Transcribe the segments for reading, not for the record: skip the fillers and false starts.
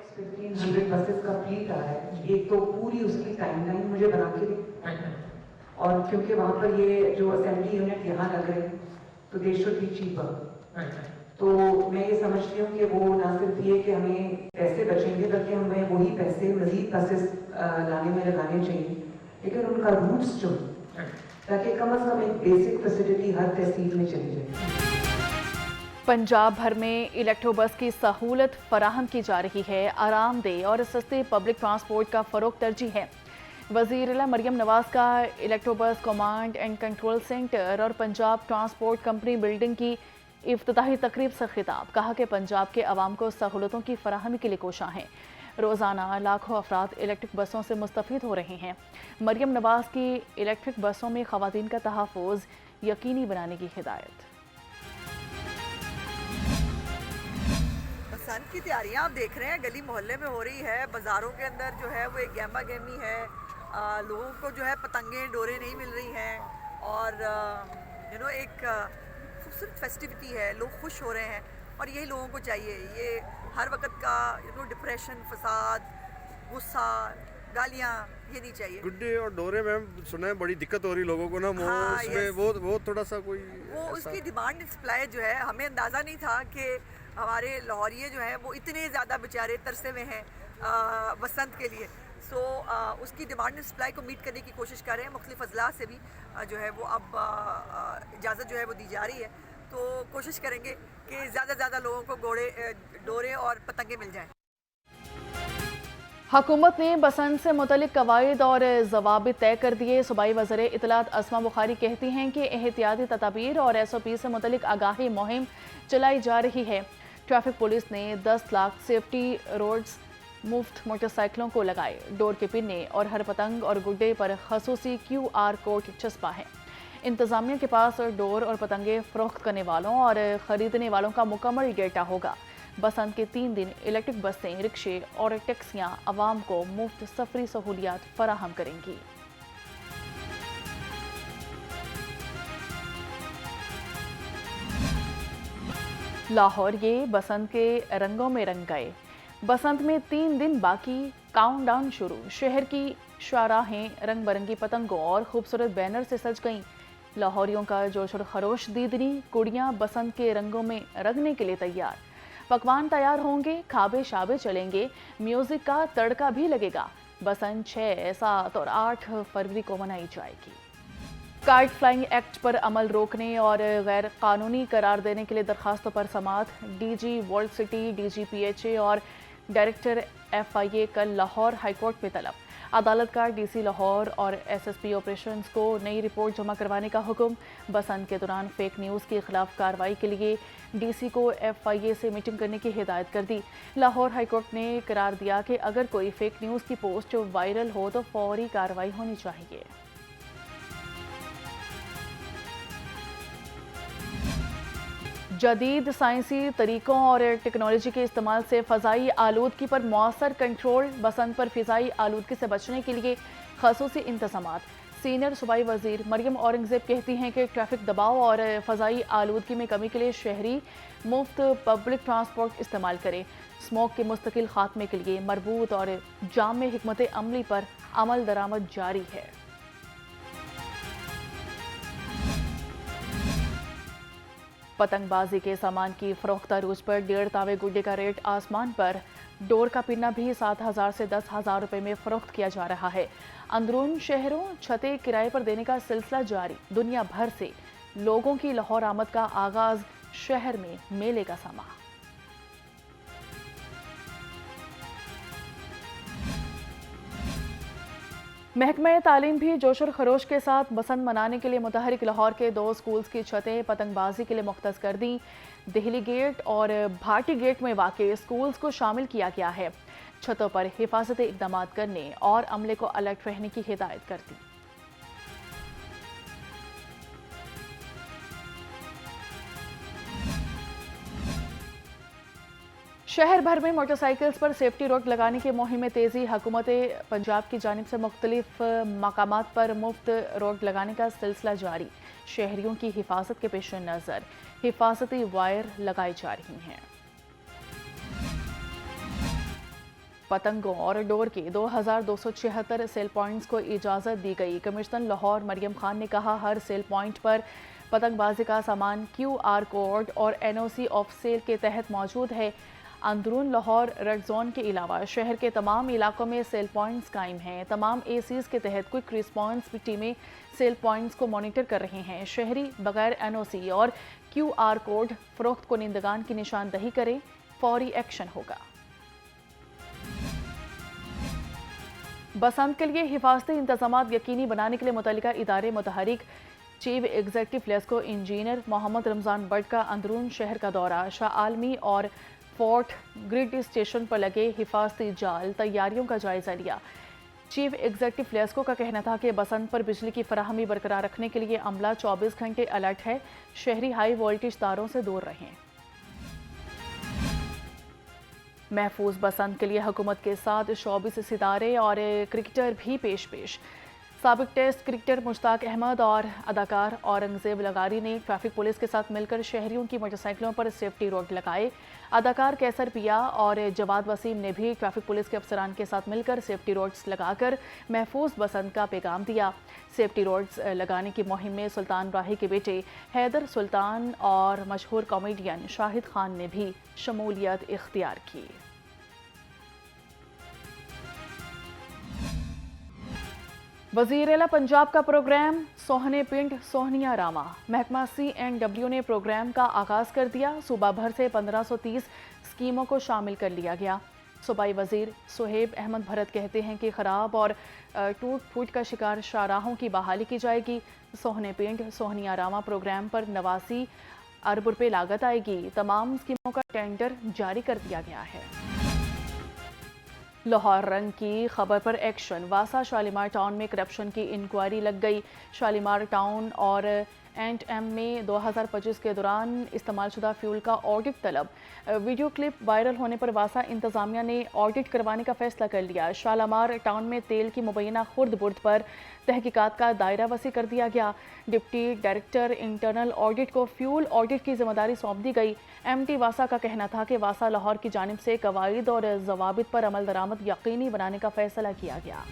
1500 buses का fleet आ रहा है, एक तो पूरी उसकी टाइमलाइन मुझे बना के दे, और क्योंकि वहाँ पर ये जो असेंबली यूनिट यहाँ लग रहे हैं तो दे शुड बी चीपर। तो मैं ये समझती हूँ कि वो ना सिर्फ ये कि हमें पैसे बचेंगे, बल्कि हमें वही पैसे मजीद बसेस लाने में लगाने चाहिए, लेकिन उनका रूट्स जो, ताकि कम से कम एक बेसिक फैसिलिटी हर तहसील में चली जाए। पंजाब भर में इलेक्ट्रो बस की सहूलत फराहम की जा रही है। आरामदेह और सस्ते पब्लिक ट्रांसपोर्ट का फ़रोग़ तरजीह है। वज़ीर मरियम नवाज़ का इलेक्ट्रो बस कमांड एंड कंट्रोल सेंटर और पंजाब ट्रांसपोर्ट कंपनी बिल्डिंग की इफ्तिताही तकरीब से खिताब। कहा कि पंजाब के अवाम को सहूलतों की फराहमी के लिए कोशा हैं। रोज़ाना लाखों अफराद इलेक्ट्रिक बसों से मुस्तफ़ीद हो रहे हैं। मरियम नवाज़ की इलेक्ट्रिक बसों में ख़वातीन का तहफ़्फ़ुज़ यकीनी बनाने की हिदायत। बसंत की तैयारियां आप देख रहे हैं गली मोहल्ले में हो रही है। बाज़ारों के अंदर जो है वो एक गहमा गहमी है। लोगों को जो है पतंगे डोरे नहीं मिल रही हैं, और एक खूबसूरत फेस्टिविटी है, लोग खुश हो रहे हैं, और यही लोगों को चाहिए। ये हर वक्त का डिप्रेशन, फसाद, गुस्सा, गालियाँ, ये नहीं चाहिए। गुड्डे और डोरे में सुना है बड़ी दिक्कत हो रही लोगों को ना, हाँ, उसमें वो थोड़ा सा कोई वो उसकी डिमांड एंड सप्लाई जो है, हमें अंदाज़ा नहीं था कि हमारे लाहौरिये जो हैं वो इतने ज़्यादा बेचारे तरसे में हैं बसंत के लिए। सो उसकी डिमांड एंड सप्लाई को मीट करने की कोशिश कर रहे हैं। मुख्तलिफ अजला से भी जो है वो अब इजाज़त जो है वो दी जा रही है। तो कोशिश करेंगे कि ज़्यादा से ज़्यादा लोगों को डोरे और पतंगे मिल जाएँ। हुकूमत ने बसंत से मुतल्लिक कवायद और ज़वाबित तय कर दिए। सूबाई वज़ीर इत्तलात अस्मा बुखारी कहती हैं कि एहतियाती तदाबीर और SOP से मुतल्लिक आगाही मुहिम चलाई जा रही है। ट्रैफिक पुलिस ने 10 लाख सेफ्टी रोड्स मुफ्त मोटरसाइकिलों को लगाए। डोर के पिन्ने और हर पतंग और गुड्डे पर खसूसी QR कोड चस्पा है। इंतज़ामिया के पास डोर और पतंगे फ़रोख्त करने वालों और ख़रीदने वालों का मुकम्मल डेटा होगा। बसंत के 3 दिन इलेक्ट्रिक बसें, रिक्शे और टैक्सियां आवाम को मुफ्त सफरी सहूलियात फराहम करेंगी। लाहौर ये बसंत के रंगों में रंग गए। बसंत में 3 दिन बाकी, काउंटडाउन शुरू। शहर की शाहराहें रंग बिरंगी पतंगों और खूबसूरत बैनर से सज गईं। लाहौरियों का जोश और खरोश दीदनी कुड़ियां बसंत के रंगों में रंगने के लिए तैयार। पकवान तैयार होंगे, खाबे शाबे चलेंगे, म्यूजिक का तड़का भी लगेगा। बसंत 6, 7 और 8 फरवरी को मनाई जाएगी। काइट फ्लाइंग एक्ट पर अमल रोकने और गैर कानूनी करार देने के लिए दरखास्तों पर समाअत। DG world city, DG PHA और डायरेक्टर FIA कल लाहौर हाईकोर्ट में तलब। अदालत का DC लाहौर और SSP ऑपरेशंस को नई रिपोर्ट जमा करवाने का हुक्म। बसंत के दौरान फेक न्यूज़ के खिलाफ कार्रवाई के लिए DC को FIA से मीटिंग करने की हिदायत कर दी। लाहौर हाईकोर्ट ने करार दिया कि अगर कोई फेक न्यूज़ की पोस्ट वायरल हो तो फौरी कार्रवाई होनी चाहिए। जदीद साइंसी तरीकों और टेक्नोलॉजी के इस्तेमाल से फ़ज़ाई आलूदगी पर मौसर कंट्रोल। बसंत पर फ़िज़ाई आलूदगी से बचने के लिए ख़ासूसी इंतज़ामात। सीनियर सूबाई वज़ीर मरियम औरंगज़ेब कहती हैं कि ट्रैफिक दबाव और फ़ज़ाई आलूदगी में कमी के लिए शहरी मुफ्त पब्लिक ट्रांसपोर्ट इस्तेमाल करें। स्मोक के मुस्तकिल खात्मे के लिए मरबूत और जाम हिकमत अमली पर अमल दरामद जारी है। पतंगबाजी के सामान की फरोख्त अरूज पर 1.5 तावे गुड्डे का रेट आसमान पर। डोर का पिन्ना भी 7,000 से 10,000 रुपए में फरोख्त किया जा रहा है। अंदरून शहरों छतें किराए पर देने का सिलसिला जारी। दुनिया भर से लोगों की लाहौर आमद का आगाज, शहर में मेले का समा। महकमा तालीम भी जोश और खरोश के साथ बसंत मनाने के लिए मुतहरिक। लाहौर के 2 स्कूल्स की छतें पतंगबाजी के लिए मुख्तस कर दी। दिल्ली गेट और भाटी गेट में वाक़े स्कूल्स को शामिल किया गया है। छतों पर हिफाजती इक़दाम करने और अमले को अलर्ट रहने की हिदायत कर दी। शहर भर में मोटरसाइकिल्स पर सेफ्टी रोड लगाने की मुहिम में तेज़ी। हुकूमत पंजाब की जानिब से मुख्तलिफ मकामात पर मुफ्त रोड लगाने का सिलसिला जारी। शहरियों की हिफाजत के पेश नज़र हिफाजती वायर लगाई जा रही हैं। पतंगों और डोर के 2276 सेल पॉइंट्स को इजाज़त दी गई। कमिश्नर लाहौर मरियम खान ने कहा, हर सेल पॉइंट पर पतंगबाजी का सामान QR कोड और NOC ऑफ सेल के तहत मौजूद है। अंदरून लाहौर रेड जोन के अलावा शहर के तमाम इलाकों में सेल पॉइंट्स कायम हैं। तमाम ACs के तहत क्विक रिस्पांस टीमें सेल पॉइंट्स को मॉनिटर कर रहे हैं। शहरी बगैर NOC और QR कोड फरोख्त कुनिंदगान की निशानदही करें, फौरी एक्शन होगा। बसंत के लिए हिफाजती इंतजामात यकीनी बनाने के लिए मुतल्लिका इदारे मुतहरिक। Chief executive LESCO engineer Mohammad Ramzan Butt का अंदरून शहर का दौरा। शाह आलमी और फोर्ट ग्रिड स्टेशन पर लगे हिफाजती जाल तैयारियों का जायजा लिया। चीफ एग्जीक्यूटिव लेस्को का कहना था कि बसंत पर बिजली की फराहमी बरकरार रखने के लिए अमला 24 घंटे अलर्ट है। शहरी हाई वोल्टेज तारों से दूर रहें। महफूज बसंत के लिए हुकूमत के साथ 24 सितारे और क्रिकेटर भी पेश। साबिक टेस्ट क्रिकेटर मुश्ताक अहमद और अदाकार औरंगजेब लगारी ने ट्रैफिक पुलिस के साथ मिलकर शहरियों की मोटरसाइकिलों पर सेफ्टी रोड लगाए। अदाकार कैसर पिया और जवाद वसीम ने भी ट्रैफिक पुलिस के अफसरान के साथ मिलकर सेफ्टी रोड्स लगाकर महफूज बसंत का पैगाम दिया। सेफ्टी रोड्स लगाने की मुहिम में सुल्तान राही के बेटे हैदर सुल्तान और मशहूर कॉमेडियन शाहिद खान ने भी शमूलियत इख्तियार की। वज़ीर-ए-आला पंजाब का प्रोग्राम सोहने पिंड सोहनिया रामा। महकमा CNW ने प्रोग्राम का आगाज़ कर दिया। सूबा भर से 1530 स्कीमों को शामिल कर लिया गया। सूबाई वज़ीर सुहेब अहमद भरत कहते हैं कि ख़राब और टूट फूट का शिकार शाहराहों की बहाली की जाएगी। सोहने पिंड सोहनिया रामा प्रोग्राम पर 89 अरब रुपये लागत आएगी। तमाम स्कीमों का टेंडर जारी कर दिया गया है। लाहौर रंग की खबर पर एक्शन। वासा शालीमार टाउन में करप्शन की इंक्वायरी लग गई। शालीमार टाउन और एंड में 2025 के दौरान इस्तेमाल शुदा फ्यूल का ऑडिट तलब। वीडियो क्लिप वायरल होने पर वासा इंतजामिया ने ऑडिट करवाने का फैसला कर लिया। शालीमार टाउन में तेल की मुबैना खुर्द बुर्द पर तहकीकात का दायरा वसी कर दिया गया। डिप्टी डायरेक्टर इंटरनल ऑडिट को फ्यूल ऑडिट की जिम्मेदारी सौंप दी गई। MT वासा का कहना था कि वासा लाहौर की जानिब से कवायद और जवाबित पर अमल दरामद यकीनी बनाने का फैसला किया गया।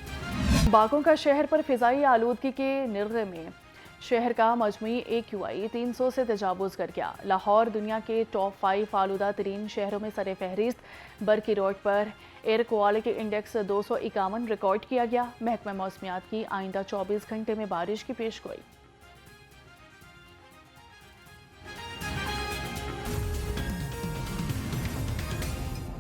बागों का शहर पर फिजाई आलूदगी के निर्रे में शहर का मजमूई AQI 300 से तजावुज़ कर गया। लाहौर दुनिया के टॉप 5 आलूदा तरीन शहरों में सरे फहरिस्त। बरकी रोड पर एयर क्वालिटी इंडेक्स 251 रिकॉर्ड किया गया। महकमा मौसमियात की आइंदा 24 घंटे में बारिश की पेशगोई।